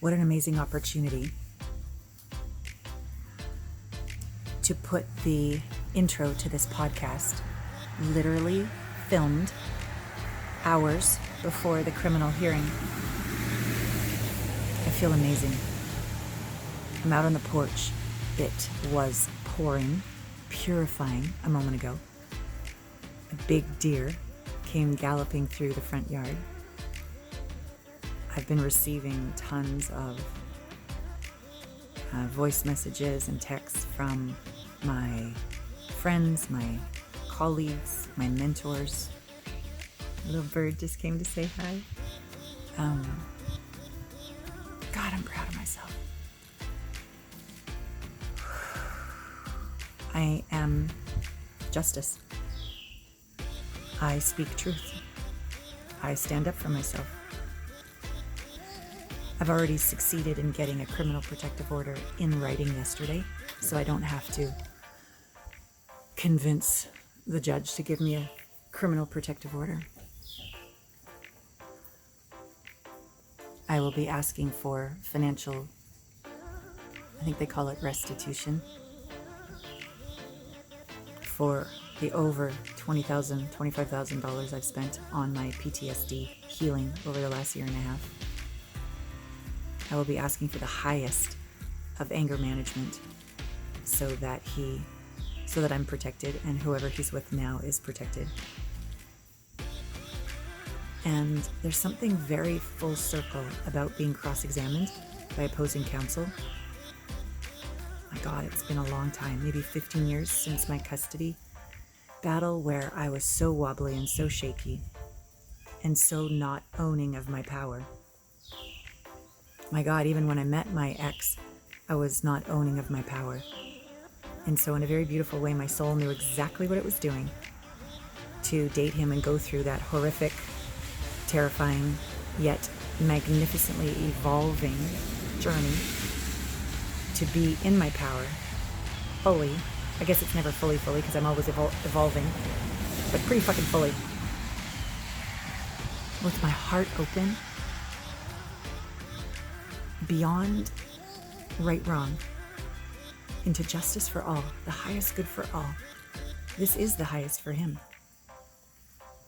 What an amazing opportunity to put the intro to this podcast literally filmed hours before the criminal hearing. I feel amazing. I'm out on the porch. It was pouring, purifying a moment ago. A big deer came galloping through the front yard. I've been receiving tons of voice messages and texts from my friends, my colleagues, my mentors. A little bird just came to say hi. God, I'm proud of myself. I am justice. I speak truth. I stand up for myself. I've already succeeded in getting a criminal protective order in writing yesterday, so I don't have to convince the judge to give me a criminal protective order. I will be asking for financial, I think they call it restitution, for the over $20,000, $25,000 I've spent on my PTSD healing over the last year and a half. I will be asking for the highest of anger management so that I'm protected and whoever he's with now is protected. And there's something very full circle about being cross-examined by opposing counsel. My God, it's been a long time, maybe 15 years since my custody battle, where I was so wobbly and so shaky and so not owning of my power. My God, even when I met my ex, I was not owning of my power. And so in a very beautiful way, my soul knew exactly what it was doing to date him and go through that horrific, terrifying, yet magnificently evolving journey to be in my power fully. I guess it's never fully because I'm always evolving, but pretty fucking fully. With my heart open, beyond right, wrong, into justice for all, the highest good for all. This is the highest for him.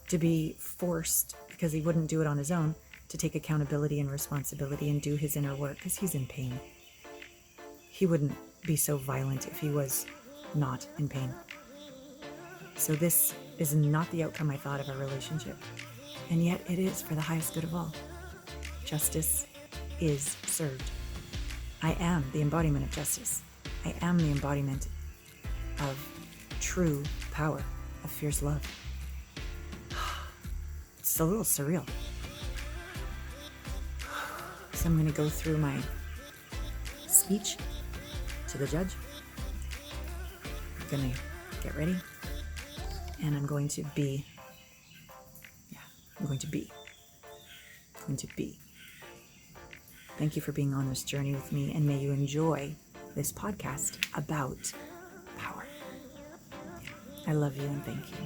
To be forced, because he wouldn't do it on his own, to take accountability and responsibility and do his inner work, because he's in pain. He wouldn't be so violent if he was not in pain. So this is not the outcome I thought of our relationship. And yet it is for the highest good of all. Justice is served. I am the embodiment of justice. I am the embodiment of true power, of fierce love. It's a little surreal. So I'm going to go through my speech to the judge. I'm going to get ready. And I'm going to be. Thank you for being on this journey with me, and may you enjoy this podcast about power. I love you and thank you.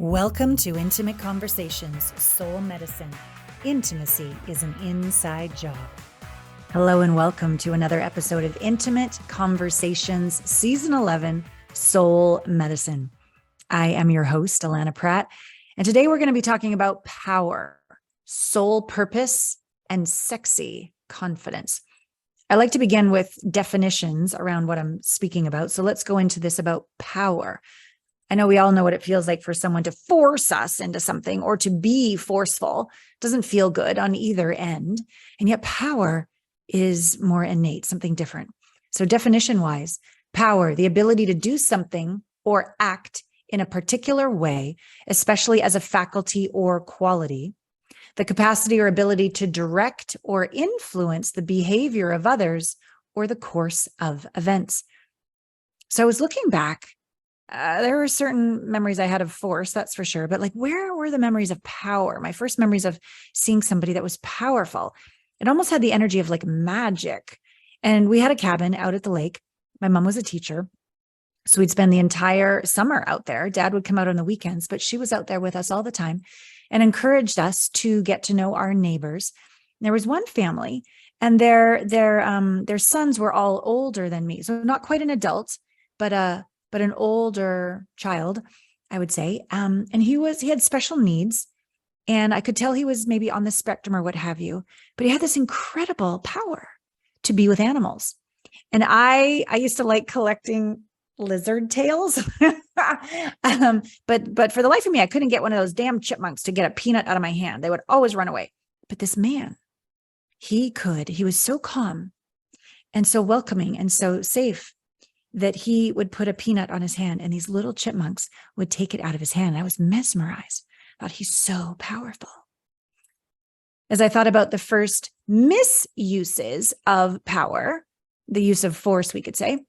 Welcome to Intimate Conversations, Soul Medicine. Intimacy is an inside job. Hello and welcome to another episode of Intimate Conversations, Season 11, Soul Medicine. I am your host, Allana Pratt. And today we're going to be talking about power, soul purpose, and sexy confidence. I like to begin with definitions around what I'm speaking about. So let's go into this about power. I know we all know what it feels like for someone to force us into something or to be forceful. It doesn't feel good on either end. And yet power is more innate, something different. So definition-wise, power, the ability to do something or act in a particular way, especially as a faculty or quality, the capacity or ability to direct or influence the behavior of others or the course of events. So I was looking back, there were certain memories I had of force, that's for sure, but like, where were the memories of power? My first memories of seeing somebody that was powerful. It almost had the energy of like magic. And we had a cabin out at the lake. My mom was a teacher. So we'd spend the entire summer out there. Dad would come out on the weekends, but she was out there with us all the time. and encouraged us to get to know our neighbors. There was one family, and their sons were all older than me, so not quite an adult, but an older child, I would say. And he had special needs, and I could tell he was maybe on the spectrum or what have you, but he had this incredible power to be with animals. And I used to like collecting lizard tails. But for the life of me, I couldn't get one of those damn chipmunks to get a peanut out of my hand. They would always run away. But this man, he was so calm and so welcoming and so safe that he would put a peanut on his hand, and these little chipmunks would take it out of his hand. I was mesmerized. I thought, he's so powerful. As I thought about the first misuses of power, the use of force, we could say,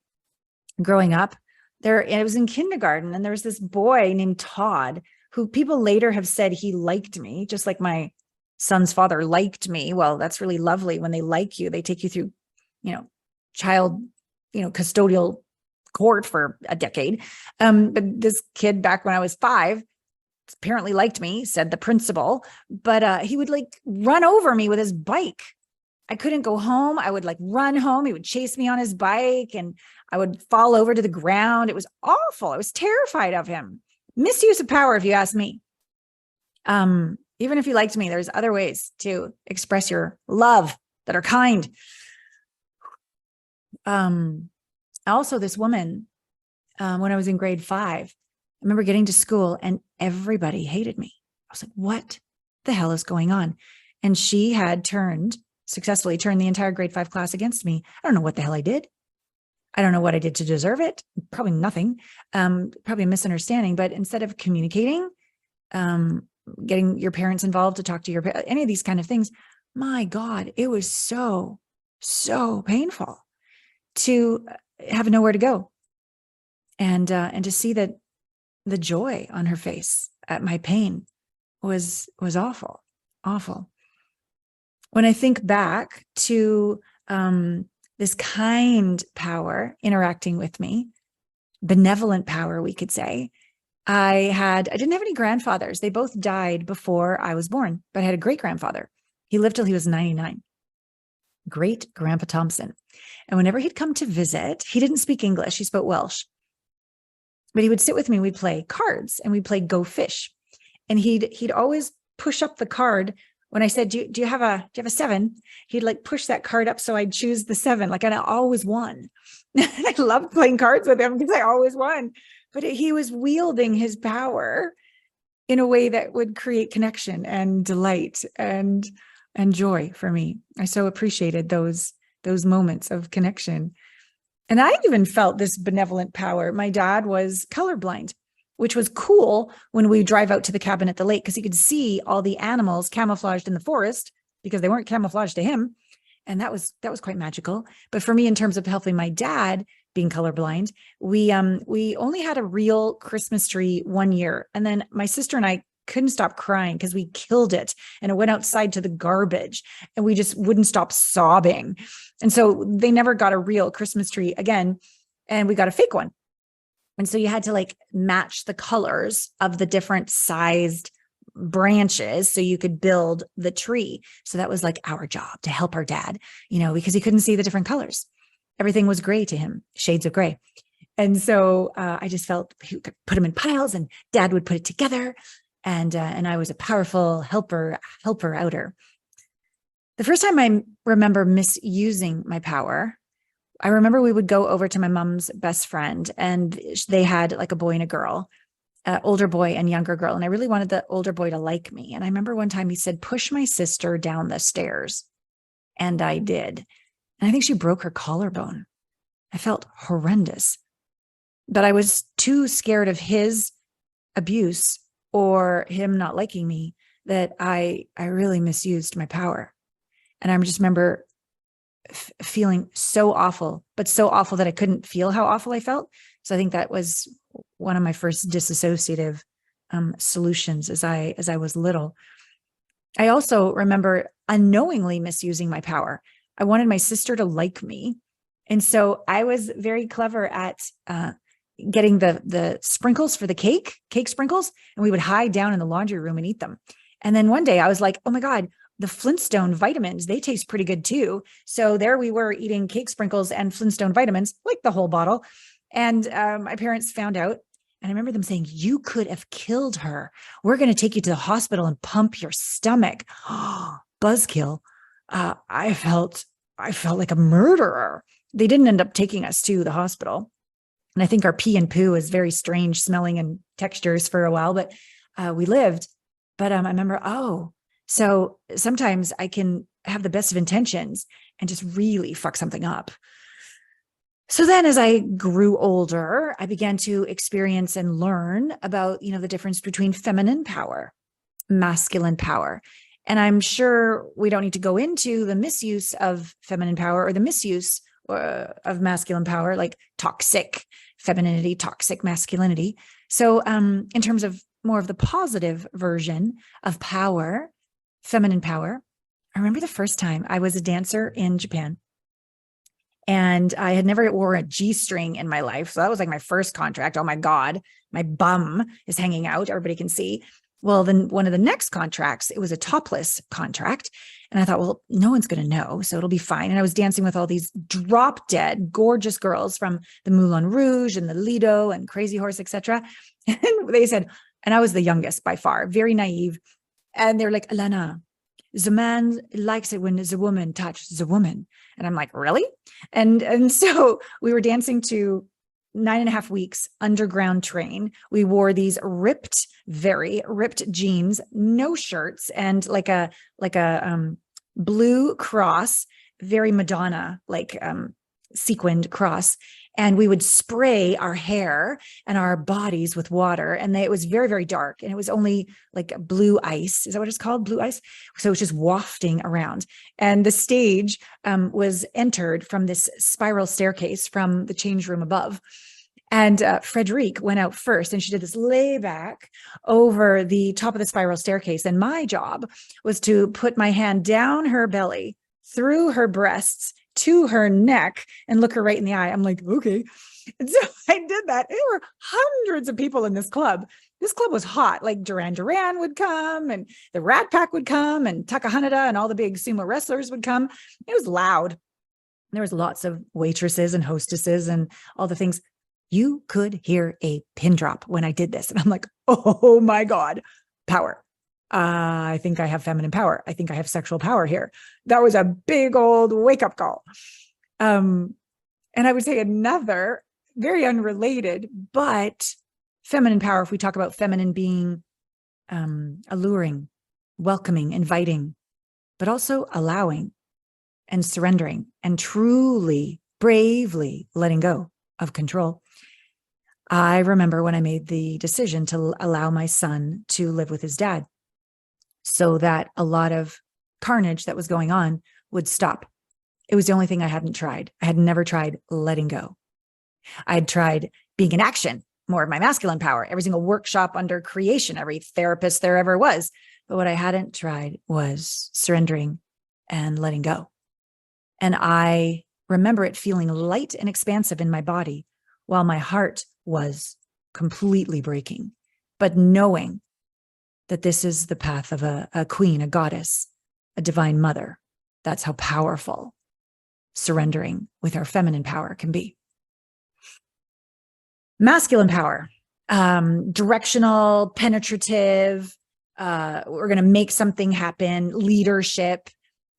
growing up, it was in kindergarten, and there was this boy named Todd, who people later have said he liked me, just like my son's father liked me. Well, that's really lovely. When they like you, they take you through, child, custodial court for a decade. But this kid, back when I was 5, apparently liked me, said the principal, but he would like run over me with his bike. I couldn't go home. I would like run home. He would chase me on his bike, and I would fall over to the ground. It was awful. I was terrified of him. Misuse of power, if you ask me. Even if you liked me, there's other ways to express your love that are kind. Also, this woman, when I was in grade 5, I remember getting to school and everybody hated me. I was like, what the hell is going on? And she had successfully turned the entire grade 5 class against me. I don't know what the hell I did. I don't know what I did to deserve it. Probably nothing. Probably a misunderstanding. But instead of communicating, getting your parents involved to talk to your parents, any of these kind of things, my God, it was so painful to have nowhere to go. And to see that the joy on her face at my pain was awful. When I think back to this kind power interacting with me, benevolent power, we could say, I didn't have any grandfathers. They both died before I was born, but I had a great grandfather. He lived till he was 99. Great Grandpa Thompson. And whenever he'd come to visit, he didn't speak English. He spoke Welsh. But he would sit with me. We'd play cards and we'd play Go Fish. And he'd always push up the card. When I said, do you have a 7? He'd like push that card up so I'd choose the 7. Like, and I always won. I loved playing cards with him because I always won. But he was wielding his power in a way that would create connection and delight and joy for me. I so appreciated those moments of connection. And I even felt this benevolent power. My dad was colorblind, which was cool when we drive out to the cabin at the lake, because he could see all the animals camouflaged in the forest because they weren't camouflaged to him. And that was quite magical. But for me, in terms of helping my dad being colorblind, we only had a real Christmas tree one year. And then my sister and I couldn't stop crying because we killed it and it went outside to the garbage and we just wouldn't stop sobbing. And so they never got a real Christmas tree again. And we got a fake one. And so you had to like match the colors of the different sized branches so you could build the tree. So that was like our job, to help our dad, because he couldn't see the different colors. Everything was gray to him, shades of gray. And so I just felt he could put them in piles and dad would put it together. And I was a powerful helper outer. The first time I remember misusing my power, I remember we would go over to my mom's best friend, and they had like a boy and a girl, older boy and younger girl. And I really wanted the older boy to like me. And I remember one time he said, push my sister down the stairs. And I did. And I think she broke her collarbone. I felt horrendous, but I was too scared of his abuse or him not liking me that I really misused my power. And I just remember feeling so awful, but so awful that I couldn't feel how awful I felt. So I think that was one of my first disassociative solutions as I was little. I also remember unknowingly misusing my power. I wanted my sister to like me. And so I was very clever at getting the sprinkles for the cake sprinkles, and we would hide down in the laundry room and eat them. And then one day I was like, oh my God, the Flintstone vitamins, they taste pretty good too. So there we were eating cake sprinkles and Flintstone vitamins, like the whole bottle. And my parents found out. And I remember them saying, you could have killed her. We're going to take you to the hospital and pump your stomach. Buzzkill. I felt like a murderer. They didn't end up taking us to the hospital. And I think our pee and poo is very strange smelling and textures for a while, but we lived. But I remember, so sometimes I can have the best of intentions and just really fuck something up. So then as I grew older, I began to experience and learn about, the difference between feminine power, masculine power. And I'm sure we don't need to go into the misuse of feminine power or the misuse of masculine power, like toxic femininity, toxic masculinity. So in terms of more of the positive version of power, feminine power, I remember the first time I was a dancer in Japan. And I had never wore a G-string in my life. So that was like my first contract. Oh my God, my bum is hanging out. Everybody can see. Well, then one of the next contracts, it was a topless contract. And I thought, well, no one's going to know, so it'll be fine. And I was dancing with all these drop dead, gorgeous girls from the Moulin Rouge and the Lido and Crazy Horse, etc. And they said, and I was the youngest by far, very naive. And they're like, Allana, the man likes it when the woman touches the woman. And I'm like, really? And so we were dancing to 9.5 weeks underground train. We wore these very ripped jeans, no shirts, and like a blue cross, very Madonna, sequined cross. And we would spray our hair and our bodies with water. And it was very, very dark. And it was only like blue ice. Is that what it's called? Blue ice. So it was just wafting around. And the stage was entered from this spiral staircase from the change room above. And Frederique went out first, and she did this layback over the top of the spiral staircase. And my job was to put my hand down her belly, through her breasts, to her neck, and look her right in the eye. I'm like, okay. And so I did that. There were hundreds of people in this club. This club was hot. Like Duran Duran would come, and the Rat Pack would come, and Taka Hanada and all the big sumo wrestlers would come. It was loud. There was lots of waitresses and hostesses and all the things. You could hear a pin drop when I did this. And I'm like, oh my God, power. I think I have feminine power. I think I have sexual power here. That was a big old wake up call. And I would say another very unrelated, but feminine power, if we talk about feminine being alluring, welcoming, inviting, but also allowing and surrendering and truly, bravely letting go of control. I remember when I made the decision to allow my son to live with his dad so that a lot of carnage that was going on would stop. It was the only thing I hadn't tried. I had never tried letting go. I had tried being in action, more of my masculine power, every single workshop under creation, every therapist there ever was. But what I hadn't tried was surrendering and letting go. And I remember it feeling light and expansive in my body while my heart was completely breaking, but knowing that this is the path of a queen, a goddess, a divine mother. That's how powerful surrendering with our feminine power can be. Masculine power, directional, penetrative, we're going to make something happen, leadership.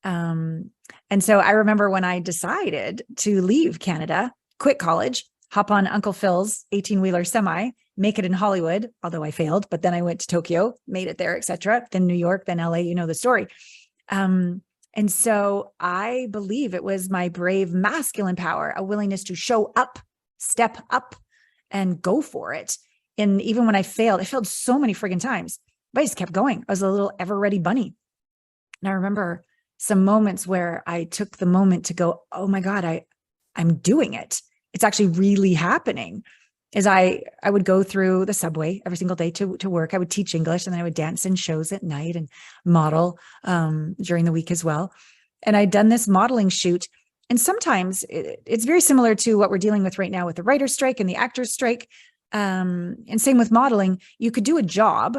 And so I remember when I decided to leave Canada, quit college, hop on Uncle Phil's 18-wheeler semi, make it in Hollywood, although I failed, but then I went to Tokyo, made it there, etc. Then New York, then LA, you know the story. And so I believe it was my brave masculine power, a willingness to show up, step up, and go for it. And even when I failed so many friggin' times, but I just kept going. I was a little ever-ready bunny. And I remember some moments where I took the moment to go, oh my God, I'm doing it. It's actually really happening. As I would go through the subway every single day to work. I would teach English, and then I would dance in shows at night and model during the week as well. And I'd done this modeling shoot. And sometimes it's very similar to what we're dealing with right now with the writer's strike and the actor's strike. And same with modeling. You could do a job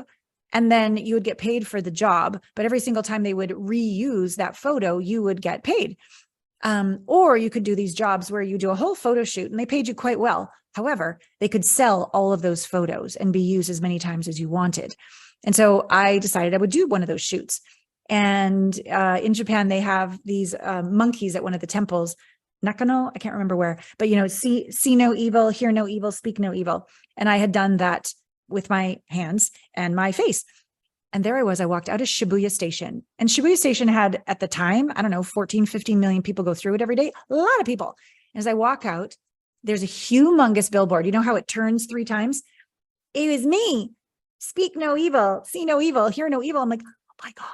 And then you would get paid for the job, but every single time they would reuse that photo, you would get paid. Or you could do these jobs where you do a whole photo shoot and they paid you quite well. However, they could sell all of those photos and be used as many times as you wanted. And so I decided I would do one of those shoots. And in Japan, they have these monkeys at one of the temples. Nakano, I can't remember where, but see no evil, hear no evil, speak no evil. And I had done that with my hands and my face. And there I walked out of Shibuya Station. And Shibuya Station had, at the time, I don't know, 14, 15 million people go through it every day. A lot of people. And as I walk out, there's a humongous billboard. You know how it turns 3 times? It was me. Speak no evil, see no evil, hear no evil. I'm like, oh my God.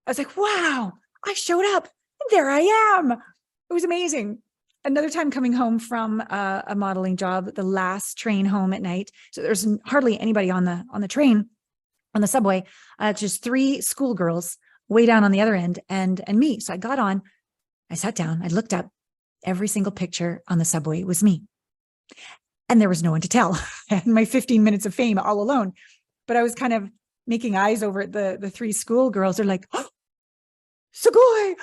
I was like, wow, I showed up. And there I am. It was amazing. Another time coming home from a modeling job, the last train home at night. So there's hardly anybody on the train, on the subway, just 3 schoolgirls way down on the other end and me. So I got on, I sat down, I looked up. Every single picture on the subway was me. And there was no one to tell. I had my 15 minutes of fame all alone. But I was kind of making eyes over at the 3 schoolgirls. They're like, oh, sugoi.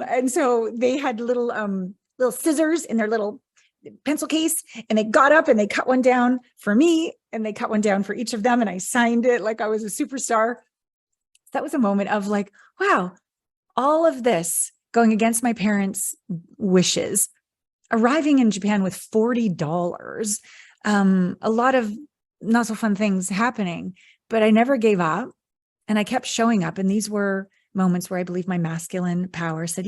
And so they had little scissors in their little pencil case, and they got up and they cut one down for me and they cut one down for each of them. And I signed it like I was a superstar. That was a moment of like, wow, all of this going against my parents' wishes, arriving in Japan with $40, a lot of not so fun things happening, but I never gave up and I kept showing up. And these were moments where I believe my masculine power said,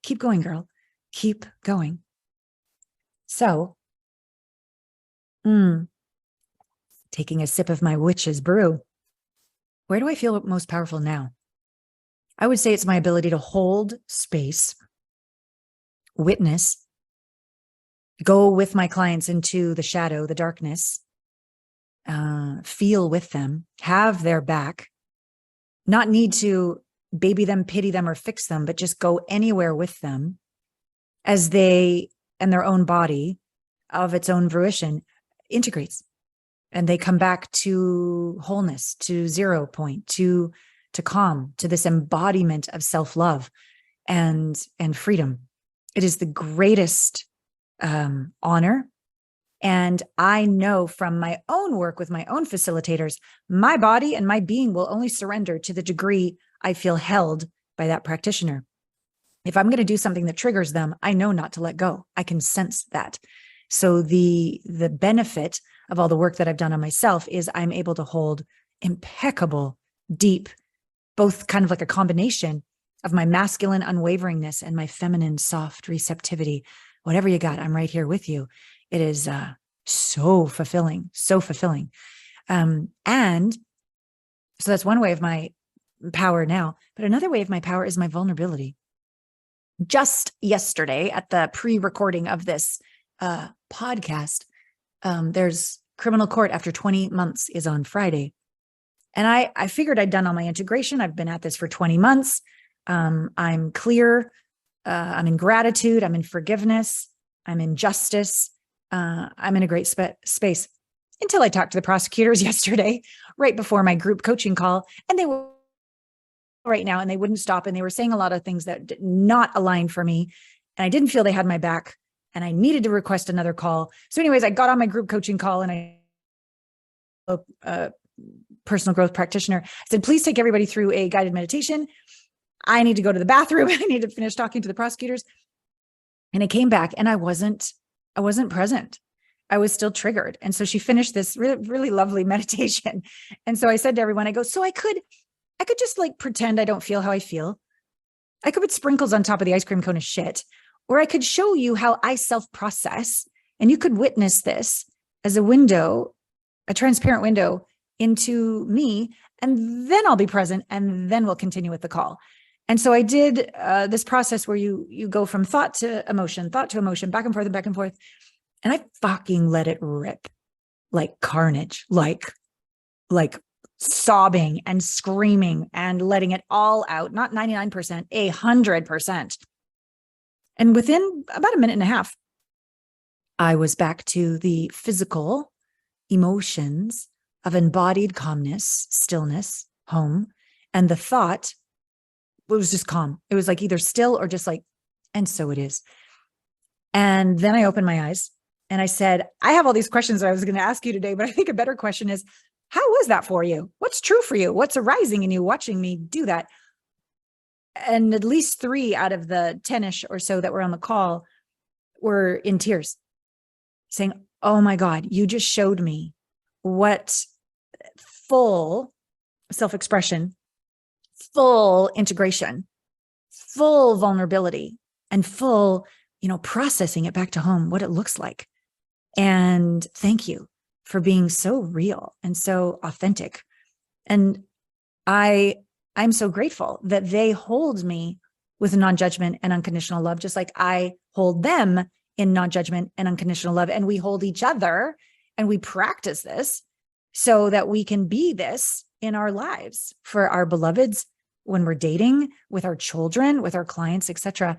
keep going, girl, keep going. So, taking a sip of my witch's brew, where do I feel most powerful now? I would say it's my ability to hold space, witness, go with my clients into the shadow, the darkness, feel with them, have their back, not need to baby them, pity them, or fix them, but just go anywhere with them as they and their own body of its own fruition integrates. And they come back to wholeness, to 0 point, to calm, to this embodiment of self-love and freedom. It is the greatest honor. And I know from my own work with my own facilitators, my body and my being will only surrender to the degree I feel held by that practitioner. If I'm going to do something that triggers them, I know not to let go. I can sense that. So the benefit of all the work that I've done on myself is I'm able to hold impeccable, deep, both kind of like a combination of my masculine unwaveringness and my feminine soft receptivity. Whatever you got, I'm right here with you. It is so fulfilling, so fulfilling. And so that's one way of my power now. But another way of my power is my vulnerability. Just yesterday at the pre-recording of this podcast, there's criminal court after 20 months is on Friday. And I figured I'd done all my integration. I've been at this for 20 months. I'm clear. I'm in gratitude. I'm in forgiveness. I'm in justice. I'm in a great space until I talked to the prosecutors yesterday, right before my group coaching call. And they were right now, and they wouldn't stop. And they were saying a lot of things that did not align for me. And I didn't feel they had my back. And I needed to request another call. So anyways, I got on my group coaching call and I personal growth practitioner. I said, please take everybody through a guided meditation. I need to go to the bathroom. I need to finish talking to the prosecutors. And I came back and I wasn't present. I was still triggered. And so she finished this really, really lovely meditation. And so I said to everyone, I go, so I could just like pretend I don't feel how I feel. I could put sprinkles on top of the ice cream cone of shit, or I could show you how I self-process, and you could witness this as a window, a transparent window into me, and then I'll be present, and then we'll continue with the call. And so I did this process where you go from thought to emotion, back and forth and back and forth. And I fucking let it rip like carnage, like sobbing and screaming and letting it all out, not 99%, 100%. And within about a minute and a half, I was back to the physical emotions of embodied calmness, stillness, home. And the thought, it was just calm. It was like either still or just like, and so it is. And then I opened my eyes and I said, I have all these questions that I was going to ask you today, but I think a better question is, how was that for you? What's true for you? What's arising in you watching me do that? And at least 3 out of the 10-ish or so that were on the call were in tears, saying, oh my God, you just showed me what full self-expression, full integration, full vulnerability, and full, processing it back to home, what it looks like. And thank you for being so real and so authentic. And I'm so grateful that they hold me with non-judgment and unconditional love, just like I hold them in non-judgment and unconditional love. And we hold each other and we practice this so that we can be this in our lives for our beloveds, when we're dating, with our children, with our clients, etc.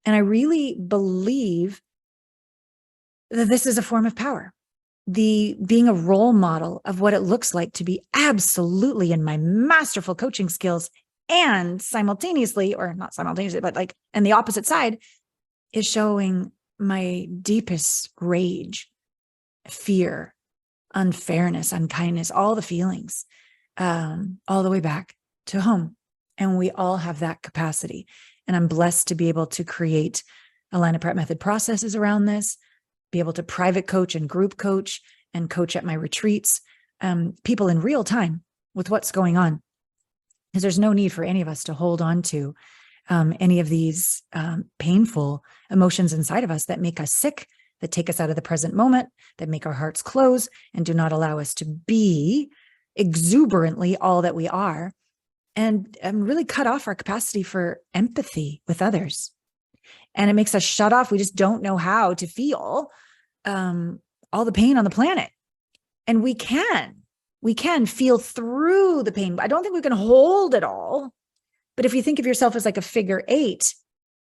And I really believe that this is a form of power. Being a role model of what it looks like to be absolutely in my masterful coaching skills, and simultaneously, or not simultaneously, but like, and the opposite side is showing my deepest rage, fear, unfairness, unkindness, all the feelings, all the way back to home. And we all have that capacity. And I'm blessed to be able to create Allana Pratt method processes around this, be able to private coach and group coach and coach at my retreats, people in real time with what's going on. Because there's no need for any of us to hold on to any of these painful emotions inside of us that make us sick, that take us out of the present moment, that make our hearts close and do not allow us to be exuberantly all that we are, and really cut off our capacity for empathy with others. And it makes us shut off. We just don't know how to feel all the pain on the planet. And we can feel through the pain. I don't think we can hold it all. But if you think of yourself as like a figure 8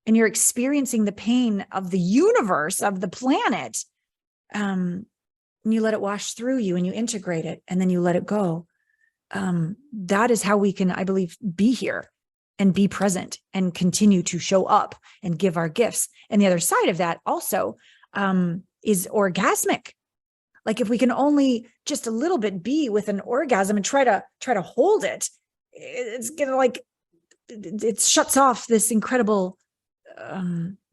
and you're experiencing the pain of the universe, of the planet, and you let it wash through you and you integrate it and then you let it go, that is how we can, I believe, be here and be present and continue to show up and give our gifts. And the other side of that also is orgasmic. Like if we can only just a little bit be with an orgasm and try to hold it, it's gonna like, it shuts off this incredible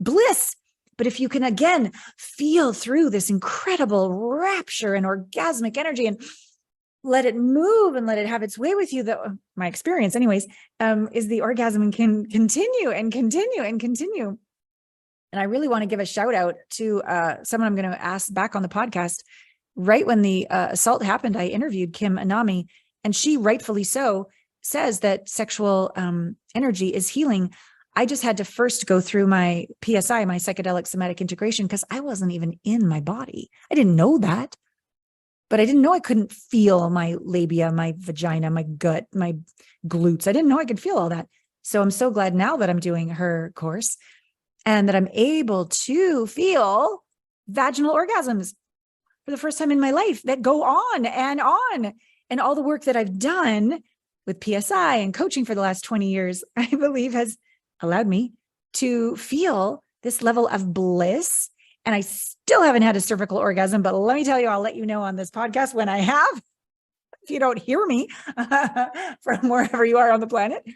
bliss. But if you can again feel through this incredible rapture and orgasmic energy and let it move and let it have its way with you, that my experience anyways, is the orgasm can continue and continue and continue. And I really want to give a shout out to someone I'm going to ask back on the podcast. Right when the assault happened, I interviewed Kim Anami, and she rightfully so says that sexual energy is healing. I just had to first go through my PSI, my psychedelic somatic integration, because I wasn't even in my body. I didn't know that. But I didn't know I couldn't feel my labia, my vagina, my gut, my glutes. I didn't know I could feel all that. So I'm so glad now that I'm doing her course and that I'm able to feel vaginal orgasms for the first time in my life that go on. And all the work that I've done with PSI and coaching for the last 20 years, I believe has allowed me to feel this level of bliss. And I still haven't had a cervical orgasm, but let me tell you, I'll let you know on this podcast when I have, if you don't hear me from wherever you are on the planet.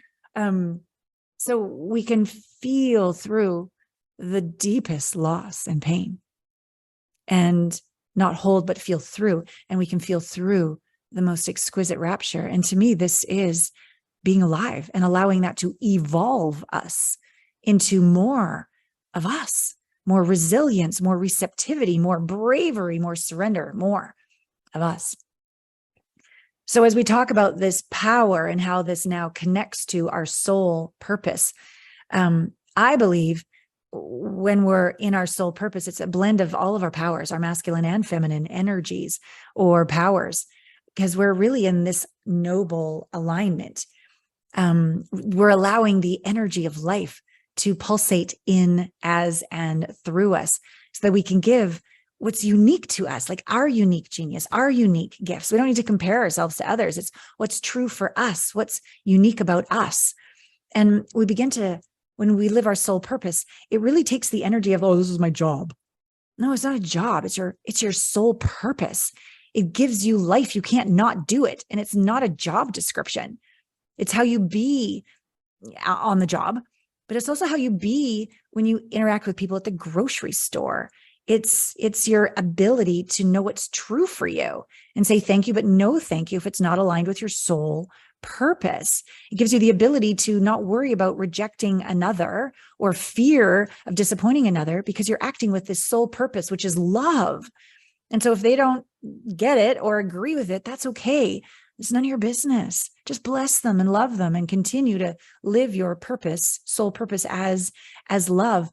So we can feel through the deepest loss and pain and not hold, but feel through. And we can feel through the most exquisite rapture. And to me, this is being alive and allowing that to evolve us into more of us. More resilience, more receptivity, more bravery, more surrender, more of us. So as we talk about this power and how this now connects to our soul purpose, I believe when we're in our soul purpose, it's a blend of all of our powers, our masculine and feminine energies or powers, because we're really in this noble alignment. We're allowing the energy of life to pulsate in, as, and through us so that we can give what's unique to us, like our unique genius, our unique gifts. We don't need to compare ourselves to others. It's what's true for us, what's unique about us. And we begin to, when we live our soul purpose, it really takes the energy of, oh, this is my job. No, it's not a job. It's your soul purpose. It gives you life. You can't not do it. And it's not a job description. It's how you be on the job, but it's also how you be when you interact with people at the grocery store. It's your ability to know what's true for you and say thank you, but no thank you if it's not aligned with your soul purpose. It gives you the ability to not worry about rejecting another or fear of disappointing another, because you're acting with this soul purpose, which is love. And so if they don't get it or agree with it, that's okay. It's none of your business. Just bless them and love them and continue to live your purpose, soul purpose as love.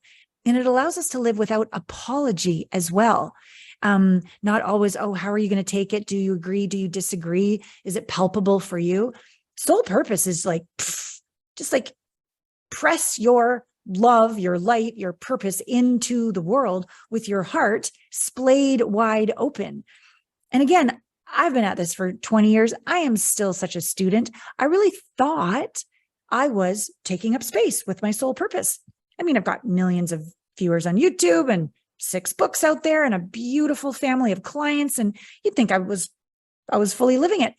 And it allows us to live without apology as well. Not always, oh, how are you going to take it? Do you agree? Do you disagree? Is it palpable for you? Soul purpose is like, just like press your love, your light, your purpose into the world with your heart splayed wide open. And again, I've been at this for 20 years. I am still such a student. I really thought I was taking up space with my soul purpose. I mean, I've got millions of viewers on YouTube and 6 books out there and a beautiful family of clients. And you'd think I was fully living it.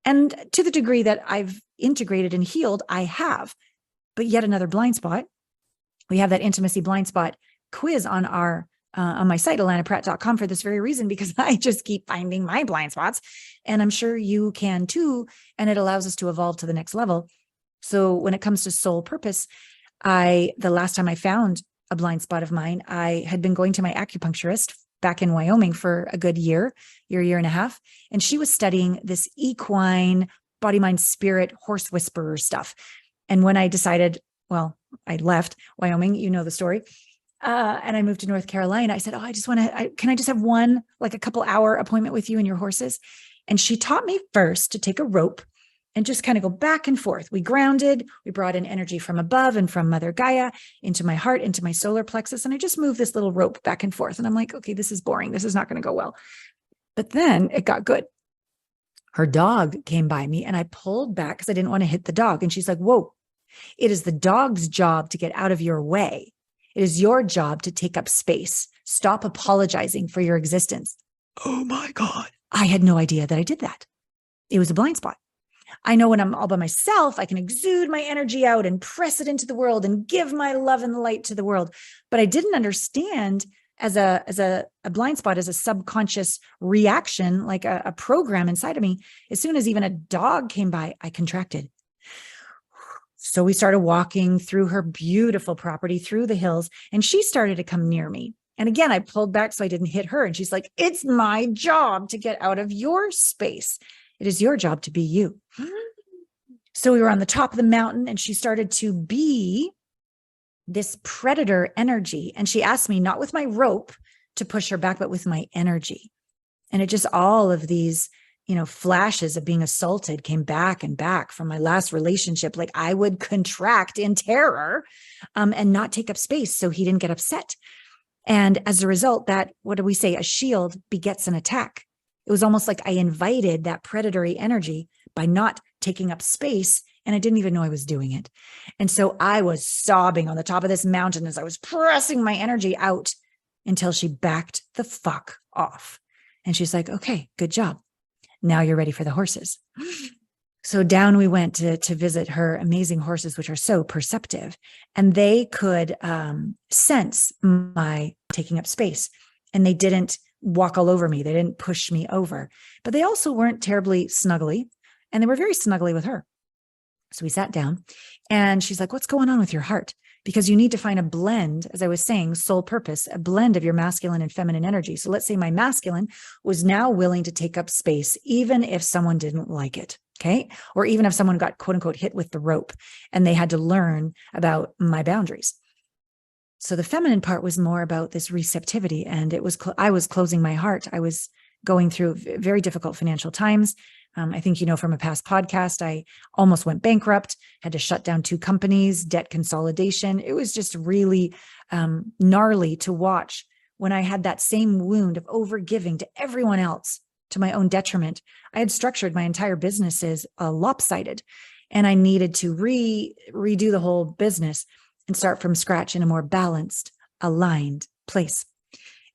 And to the degree that I've integrated and healed, I have. But yet another blind spot. We have that intimacy blind spot quiz on our on my site, allanapratt.com, for this very reason, because I just keep finding my blind spots. And I'm sure you can too. And it allows us to evolve to the next level. So when it comes to soul purpose, the last time I found a blind spot of mine, I had been going to my acupuncturist back in Wyoming for a good year and a half. And she was studying this equine body, mind, spirit, horse whisperer stuff. And when I decided, well, I left Wyoming, you know the story. And I moved to North Carolina. I said, oh, I just want to, can I just have one, like a couple hour appointment with you and your horses? And she taught me first to take a rope and just kind of go back and forth. We grounded, we brought in energy from above and from Mother Gaia into my heart, into my solar plexus. And I just moved this little rope back and forth. And I'm like, okay, this is boring. This is not going to go well. But then it got good. Her dog came by me and I pulled back because I didn't want to hit the dog. And she's like, whoa, it is the dog's job to get out of your way. It is your job to take up space. Stop apologizing for your existence. Oh my God. I had no idea that I did that. It was a blind spot. I know when I'm all by myself, I can exude my energy out and press it into the world and give my love and light to the world. But I didn't understand as a blind spot, as a subconscious reaction, like a program inside of me. As soon as even a dog came by, I contracted. So we started walking through her beautiful property, through the hills, and she started to come near me. And again, I pulled back so I didn't hit her. And she's like, it's my job to get out of your space. It is your job to be you. So we were on the top of the mountain and she started to be this predator energy. And she asked me, not with my rope to push her back, but with my energy. And it just, all of these, flashes of being assaulted came back and back from my last relationship. Like I would contract in terror and not take up space so he didn't get upset. And as a result, that, what do we say? A shield begets an attack. It was almost like I invited that predatory energy by not taking up space, and I didn't even know I was doing it. And so I was sobbing on the top of this mountain as I was pressing my energy out until she backed the fuck off. And she's like, okay, good job. Now you're ready for the horses. So down we went to visit her amazing horses, which are so perceptive. And they could sense my taking up space. And they didn't walk all over me. They didn't push me over. But they also weren't terribly snuggly. And they were very snuggly with her. So we sat down and she's like, what's going on with your heart? Because you need to find a blend, as I was saying, soul purpose, a blend of your masculine and feminine energy. So let's say my masculine was now willing to take up space, even if someone didn't like it. Okay. Or even if someone got quote unquote hit with the rope and they had to learn about my boundaries. So the feminine part was more about this receptivity. And it was, I was closing my heart. I was going through very difficult financial times. I think, from a past podcast, I almost went bankrupt, had to shut down 2 companies, debt consolidation. It was just really gnarly to watch when I had that same wound of overgiving to everyone else to my own detriment. I had structured my entire businesses lopsided, and I needed to redo the whole business and start from scratch in a more balanced, aligned place.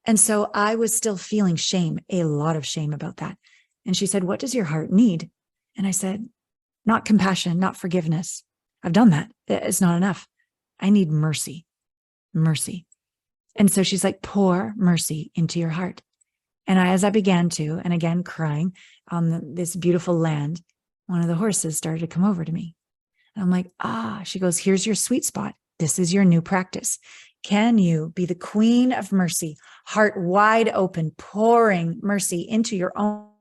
And so I was still feeling shame, a lot of shame about that. And she said, "What does your heart need?" And I said, "Not compassion, not forgiveness. I've done that. It's not enough. I need mercy, mercy." And so she's like, "Pour mercy into your heart." And as I began to, and again, crying on this beautiful land, one of the horses started to come over to me. And I'm like, she goes, "Here's your sweet spot. This is your new practice. Can you be the queen of mercy, heart wide open, pouring mercy into your own,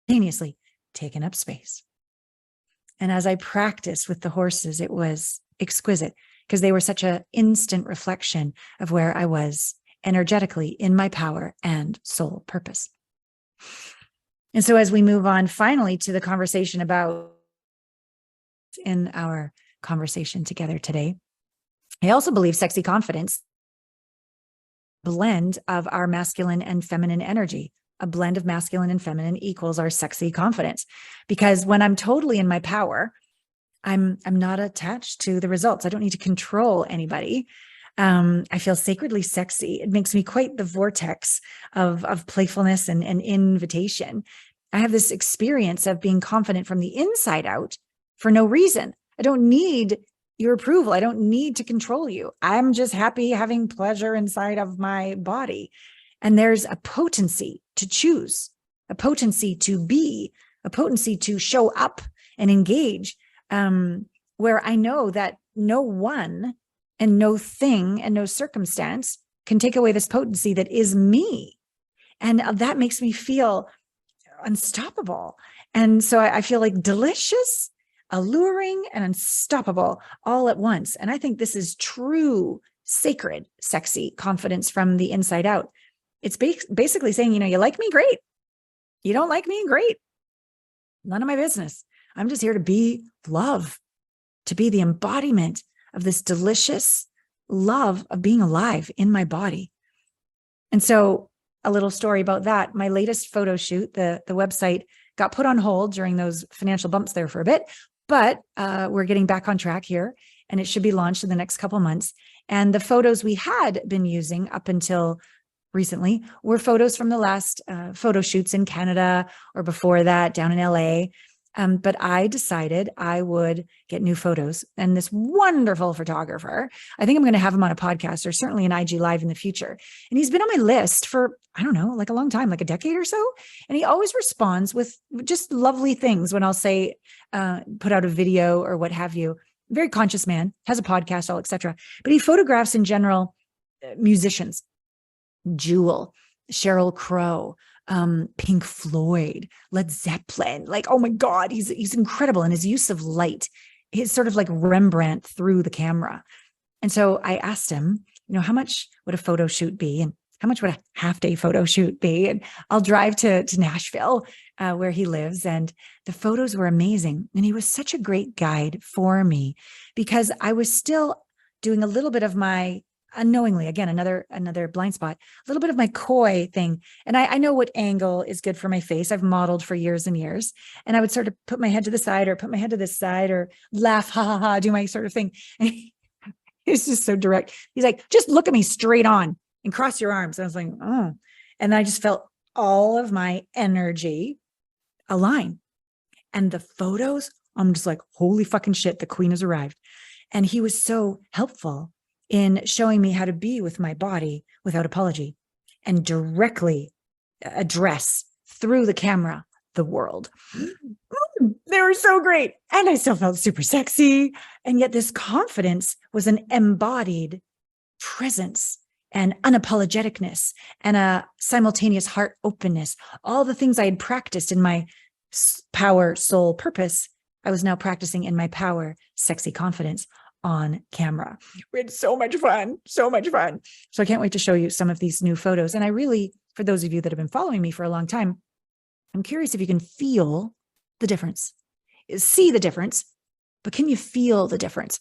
simultaneously taking up space?" And as I practiced with the horses, it was exquisite because they were such an instant reflection of where I was energetically in my power and soul purpose. And so as we move on finally to the conversation about in our conversation together today, I also believe sexy confidence, blend of our masculine and feminine energy. A blend of masculine and feminine equals our sexy confidence. Because when I'm totally in my power, I'm not attached to the results. I don't need to control anybody. I feel sacredly sexy. It makes me quite the vortex of playfulness and invitation. I have this experience of being confident from the inside out for no reason. I don't need your approval. I don't need to control you. I'm just happy having pleasure inside of my body. And there's a potency to choose, a potency to be, a potency to show up and engage, where I know that no one and no thing and no circumstance can take away this potency that is me. And that makes me feel unstoppable. And so I feel like delicious, alluring, and unstoppable all at once. And I think this is true, sacred, sexy confidence from the inside out. It's basically saying, you like me, great. You don't like me, great. None of my business. I'm just here to be love, to be the embodiment of this delicious love of being alive in my body. And so a little story about that. My latest photo shoot, the website got put on hold during those financial bumps there for a bit, but we're getting back on track here, and it should be launched in the next couple months. And the photos we had been using up until recently were photos from the last photo shoots in Canada, or before that down in LA. But I decided I would get new photos, and this wonderful photographer, I think I'm going to have him on a podcast or certainly an IG Live in the future. And he's been on my list for, I don't know, like a long time, like a decade or so. And he always responds with just lovely things when I'll say, put out a video or what have you. Very conscious man, has a podcast, all etc. But he photographs in general musicians, Jewel, Sheryl Crow, Pink Floyd, Led Zeppelin. Like, oh my God, he's incredible in his use of light. He's sort of like Rembrandt through the camera. And so I asked him, how much would a photo shoot be? And how much would a half-day photo shoot be? And I'll drive to Nashville, where he lives. And the photos were amazing. And he was such a great guide for me, because I was still doing a little bit of my unknowingly, again, another blind spot, a little bit of my coy thing. And I know what angle is good for my face. I've modeled for years and years. And I would sort of put my head to the side or put my head to this side or laugh, ha, ha, ha, do my sort of thing. And he's just so direct. He's like, "Just look at me straight on and cross your arms." And I was like, oh. And I just felt all of my energy align. And the photos, I'm just like, holy fucking shit, the queen has arrived. And he was so helpful in showing me how to be with my body without apology and directly address through the camera the world. They were so great. And I still felt super sexy. And yet this confidence was an embodied presence and unapologeticness and a simultaneous heart openness. All the things I had practiced in my power, soul, purpose, I was now practicing in my power, sexy confidence on camera. We had so much fun, so much fun. So I can't wait to show you some of these new photos. And I really, for those of you that have been following me for a long time, I'm curious if you can feel the difference, see the difference, but can you feel the difference?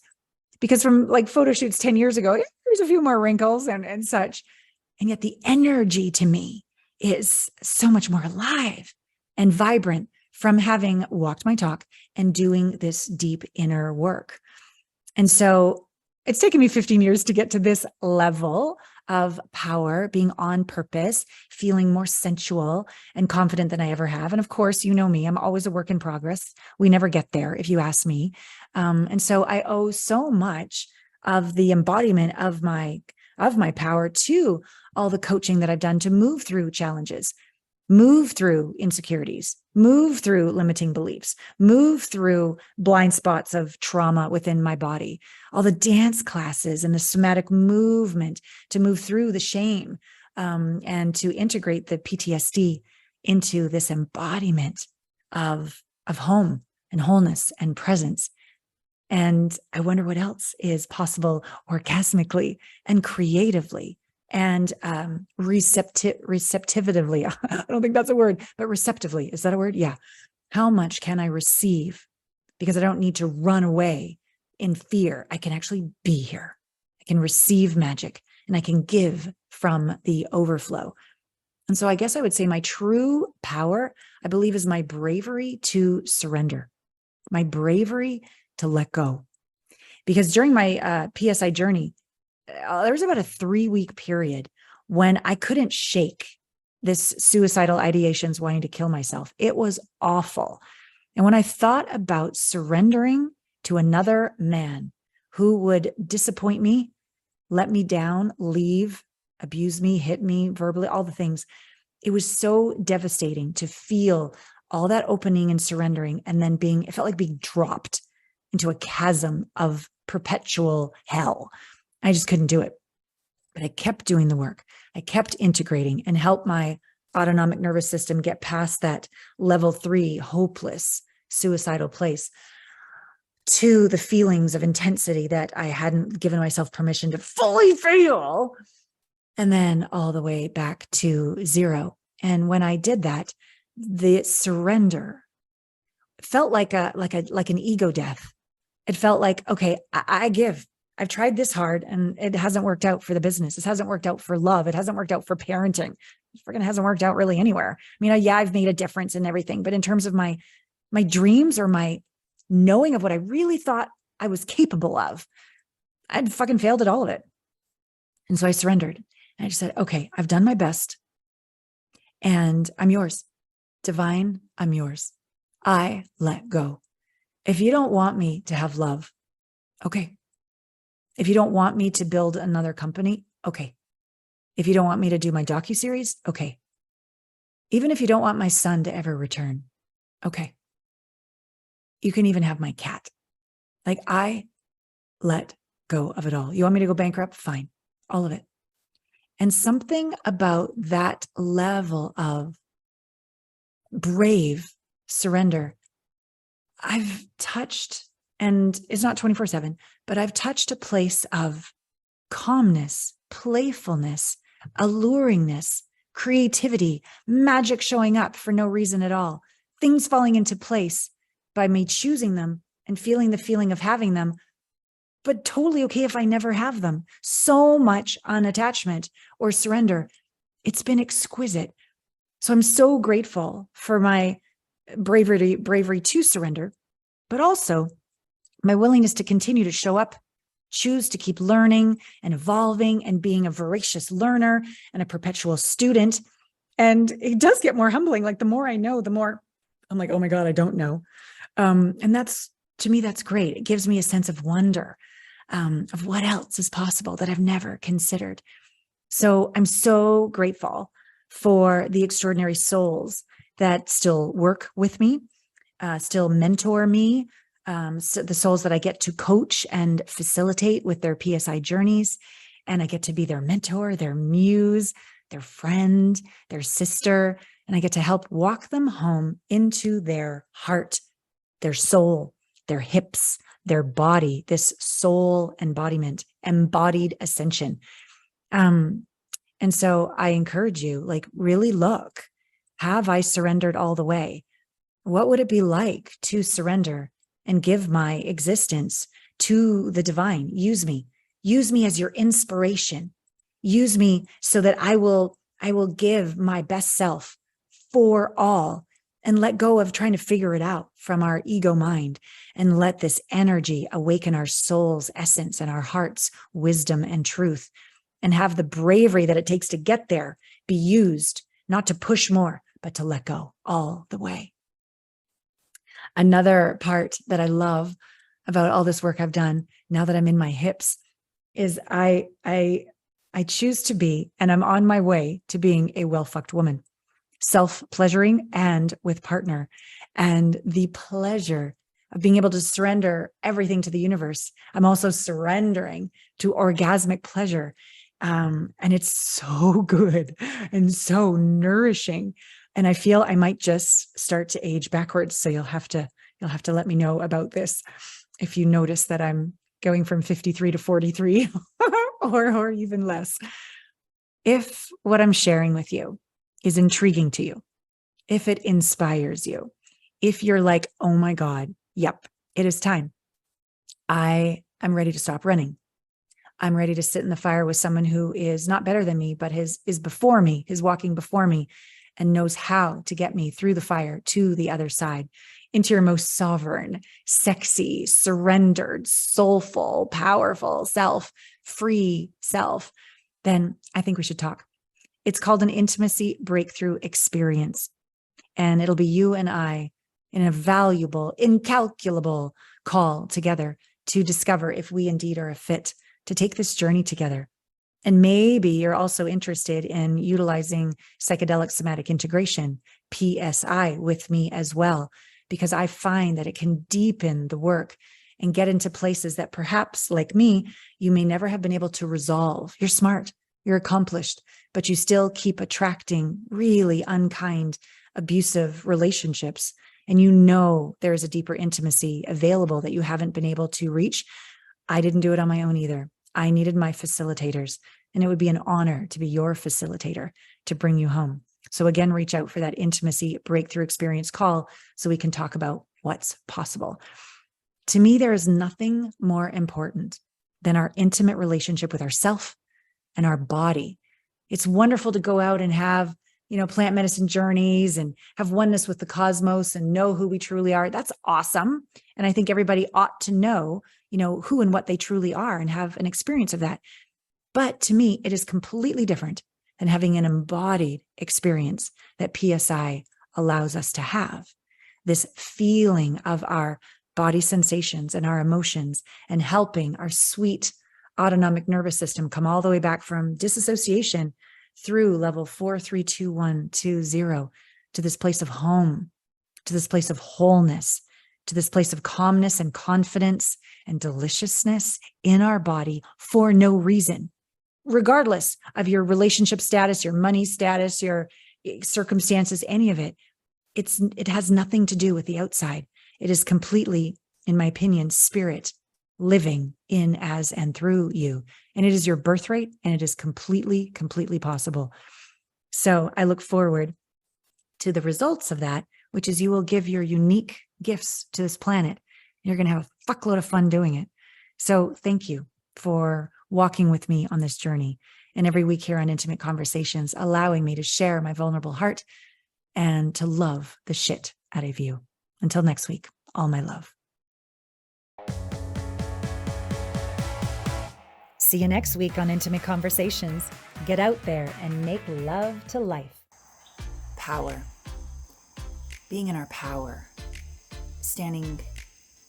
Because from like photo shoots 10 years ago, there's a few more wrinkles and such. And yet the energy to me is so much more alive and vibrant from having walked my talk and doing this deep inner work. And so it's taken me 15 years to get to this level of power, being on purpose, feeling more sensual and confident than I ever have. And of course, you know me, I'm always a work in progress. We never get there, if you ask me. And so I owe so much of the embodiment of my power to all the coaching that I've done to move through challenges, move through insecurities, move through limiting beliefs, move through blind spots of trauma within my body, all the dance classes and the somatic movement to move through the shame, and to integrate the PTSD into this embodiment of home and wholeness and presence. And I wonder what else is possible orgasmically and creatively and receptively. I don't think that's a word, but receptively. Is that a word? Yeah. How much can I receive? Because I don't need to run away in fear. I can actually be here. I can receive magic and I can give from the overflow. And so I guess I would say my true power, I believe, is my bravery to surrender, my bravery to let go. Because during my PSI journey, there was about a 3-week period when I couldn't shake this suicidal ideations, wanting to kill myself. It was awful. And when I thought about surrendering to another man who would disappoint me, let me down, leave, abuse me, hit me verbally, all the things, it was so devastating to feel all that opening and surrendering and then it felt like being dropped into a chasm of perpetual hell. I just couldn't do it. But I kept doing the work. I kept integrating and helped my autonomic nervous system get past that level 3 hopeless suicidal place to the feelings of intensity that I hadn't given myself permission to fully feel, and then all the way back to 0. And when I did that, the surrender felt like an ego death. It felt like, okay, I give. I've tried this hard and it hasn't worked out for the business. It hasn't worked out for love. It hasn't worked out for parenting. It freaking hasn't worked out really anywhere. I mean, yeah, I've made a difference in everything, but in terms of my dreams or my knowing of what I really thought I was capable of, I'd fucking failed at all of it. And so I surrendered. And I just said, okay, I've done my best and I'm yours. Divine, I'm yours. I let go. If you don't want me to have love, okay. If you don't want me to build another company, okay. If you don't want me to do my docuseries, okay. Even if you don't want my son to ever return, okay. You can even have my cat. Like, I let go of it all. You want me to go bankrupt? Fine. All of it. And something about that level of brave surrender, I've touched, and it's not 24/7, but I've touched a place of calmness, playfulness, alluringness, creativity, magic showing up for no reason at all, things falling into place by me choosing them and feeling the feeling of having them, but totally okay if I never have them. So much unattachment or surrender. It's been exquisite. So I'm so grateful for my bravery to surrender, but also my willingness to continue to show up, choose to keep learning and evolving and being a voracious learner and a perpetual student. And it does get more humbling. Like, the more I know, the more I'm like, oh my God, I don't know. And that's, to me, that's great. It gives me a sense of wonder, of what else is possible that I've never considered. So I'm so grateful for the extraordinary souls that still work with me, still mentor me, so the souls that I get to coach and facilitate with their PSI journeys. And I get to be their mentor, their muse, their friend, their sister, and I get to help walk them home into their heart, their soul, their hips, their body, this soul embodiment, embodied ascension. And so I encourage you, like, really look, have I surrendered all the way? What would it be like to surrender and give my existence to the divine? Use me, Use me as your inspiration. Use me so that I will give my best self for all, and let go of trying to figure it out from our ego mind, and let this energy awaken our soul's essence and our heart's wisdom and truth, and have the bravery that it takes to get there be used, not to push more, but to let go all the way. Another part that I love about all this work I've done now that I'm in my hips is I choose to be, and I'm on my way to being, a well-fucked woman, self-pleasuring and with partner. And the pleasure of being able to surrender everything to the universe. I'm also surrendering to orgasmic pleasure. And it's so good and so nourishing. And I feel I might just start to age backwards. So you'll have to let me know about this if you notice that I'm going from 53 to 43 or even less. If what I'm sharing with you is intriguing to you, if it inspires you, if you're like, oh my God, yep, it is time. I am ready to stop running. I'm ready to sit in the fire with someone who is not better than me, but is before me, is walking before me, and knows how to get me through the fire to the other side, into your most sovereign, sexy, surrendered, soulful, powerful self, free self, then I think we should talk. It's called an intimacy breakthrough experience. And it'll be you and I in a valuable, incalculable call together to discover if we indeed are a fit to take this journey together. And maybe you're also interested in utilizing psychedelic somatic integration, PSI, with me as well, because I find that it can deepen the work and get into places that perhaps, like me, you may never have been able to resolve. You're smart, you're accomplished, but you still keep attracting really unkind, abusive relationships. And you know there is a deeper intimacy available that you haven't been able to reach. I didn't do it on my own either. I needed my facilitators, and it would be an honor to be your facilitator to bring you home. So again, reach out for that intimacy breakthrough experience call so we can talk about what's possible. To me, there is nothing more important than our intimate relationship with ourself and our body. It's wonderful to go out and have, plant medicine journeys and have oneness with the cosmos and know who we truly are. That's awesome. And I think everybody ought to know, who and what they truly are and have an experience of that. But to me, it is completely different than having an embodied experience that PSI allows us to have. This feeling of our body sensations and our emotions, and helping our sweet autonomic nervous system come all the way back from disassociation through level 43220 to this place of home, to this place of wholeness, to this place of calmness and confidence and deliciousness in our body for no reason, regardless of your relationship status, your money status, your circumstances, any of it. It has nothing to do with the outside. It is completely, in my opinion, spirit living in, as, and through you. And it is your birthright, and it is completely, completely possible. So I look forward to the results of that, which is you will give your unique gifts to this planet. You're going to have a fuckload of fun doing it. So thank you for walking with me on this journey. And every week here on Intimate Conversations, allowing me to share my vulnerable heart and to love the shit out of you. Until next week, all my love. See you next week on Intimate Conversations. Get out there and make love to life. Power. Being in our power. Standing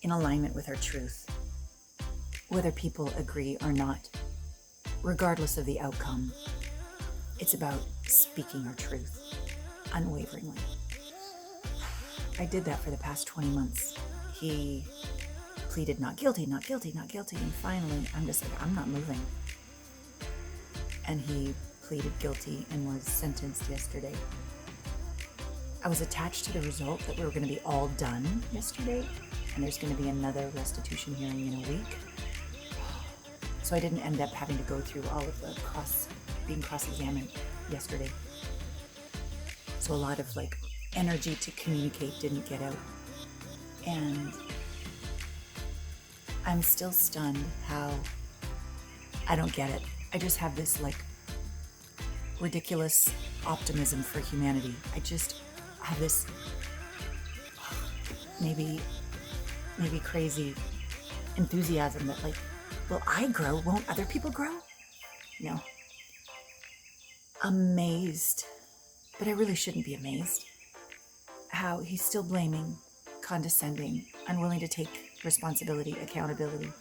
in alignment with our truth. Whether people agree or not. Regardless of the outcome. It's about speaking our truth. Unwaveringly. I did that for the past 20 months. He pleaded not guilty, not guilty, not guilty. And finally, I'm just like, I'm not moving. And he pleaded guilty and was sentenced yesterday. I was attached to the result that we were going to be all done yesterday. And there's going to be another restitution hearing in a week. So I didn't end up having to go through all of the being cross-examined yesterday. So a lot of energy to communicate didn't get out. And I'm still stunned how I don't get it. I just have this like ridiculous optimism for humanity. I just have this maybe crazy enthusiasm that like, will I grow? Won't other people grow? No. Amazed, but I really shouldn't be amazed. How he's still blaming, condescending, unwilling to take responsibility, accountability.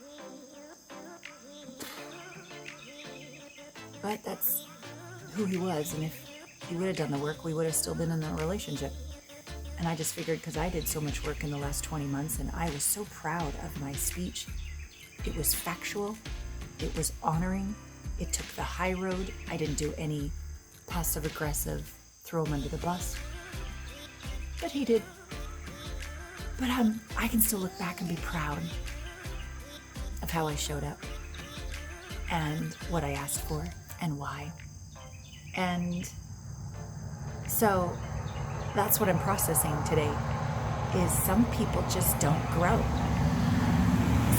But that's who he was, and if he would have done the work, we would have still been in a relationship. And I just figured, because I did so much work in the last 20 months, and I was so proud of my speech. It was factual, it was honoring, it took the high road. I didn't do any passive-aggressive, throw him under the bus. But he did. But I can still look back and be proud of how I showed up and what I asked for and why. And so that's what I'm processing today, is some people just don't grow.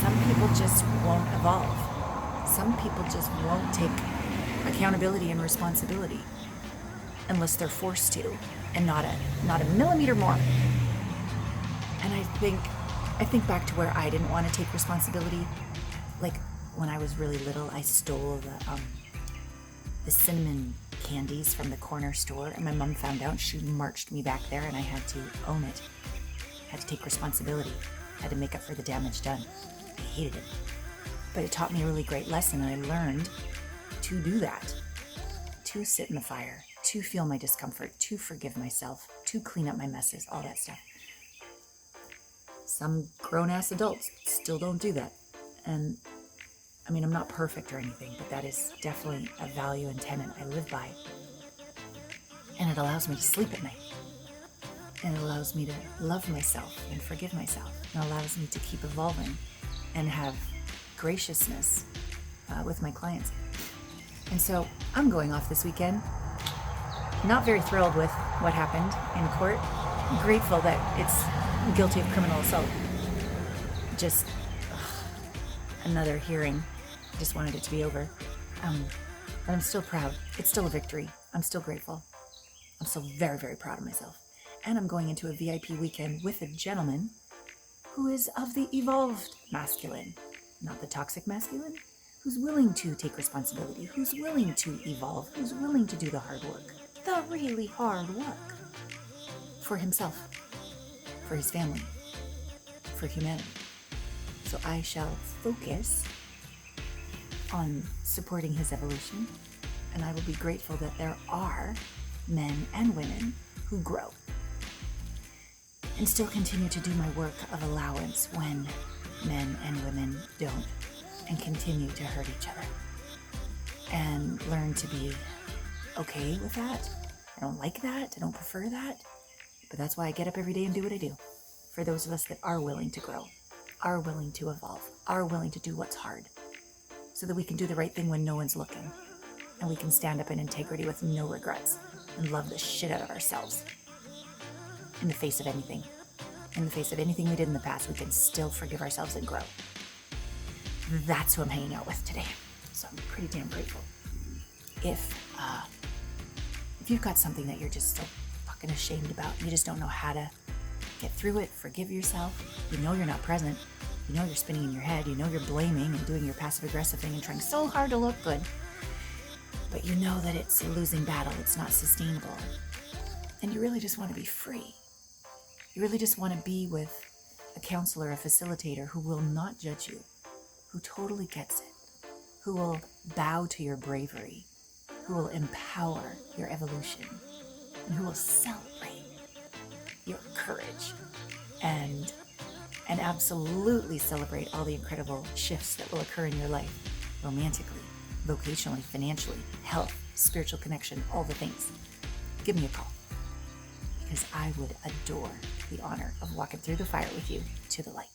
Some people just won't evolve. Some people just won't take accountability and responsibility unless they're forced to, and not a millimeter more. And I think back to where I didn't want to take responsibility. Like when I was really little, I stole the cinnamon candies from the corner store, and my mom found out. She marched me back there, and I had to own it. I had to take responsibility. I had to make up for the damage done. I hated it. But it taught me a really great lesson, and I learned to do that. To sit in the fire, to feel my discomfort, to forgive myself, to clean up my messes, all that stuff. Some grown-ass adults still don't do that. And I mean, I'm not perfect or anything, but that is definitely a value and tenet I live by. And it allows me to sleep at night. And it allows me to love myself and forgive myself. And it allows me to keep evolving and have graciousness with my clients. And so I'm going off this weekend. Not very thrilled with what happened in court. Grateful that it's guilty of criminal assault. Just another hearing. Just wanted it to be over. But I'm still proud. It's still a victory. I'm still grateful. I'm still very, very proud of myself. And I'm going into a VIP weekend with a gentleman who is of the evolved masculine, not the toxic masculine, who's willing to take responsibility, who's willing to evolve, who's willing to do the hard work, the really hard work for himself, for his family, for humanity. So I shall focus on supporting his evolution, and I will be grateful that there are men and women who grow and still continue to do my work of allowance when men and women don't, and continue to hurt each other, and learn to be okay with that. I don't like that, I don't prefer that, but that's why I get up every day and do what I do. For those of us that are willing to grow, are willing to evolve, are willing to do what's hard, so that we can do the right thing when no one's looking, and we can stand up in integrity with no regrets and love the shit out of ourselves. In the face of anything. In the face of anything we did in the past, we can still forgive ourselves and grow. That's who I'm hanging out with today. So I'm pretty damn grateful. If you've got something that you're just so fucking ashamed about, you just don't know how to get through it, forgive yourself, you know you're not present, you know you're spinning in your head, you know you're blaming and doing your passive-aggressive thing and trying so hard to look good, but you know that it's a losing battle, it's not sustainable, and you really just want to be free. You really just want to be with a counselor, a facilitator who will not judge you, who totally gets it, who will bow to your bravery, who will empower your evolution, and who will celebrate your courage and absolutely celebrate all the incredible shifts that will occur in your life, romantically, vocationally, financially, health, spiritual connection, all the things. Give me a call, because I would adore the honor of walking through the fire with you to the light.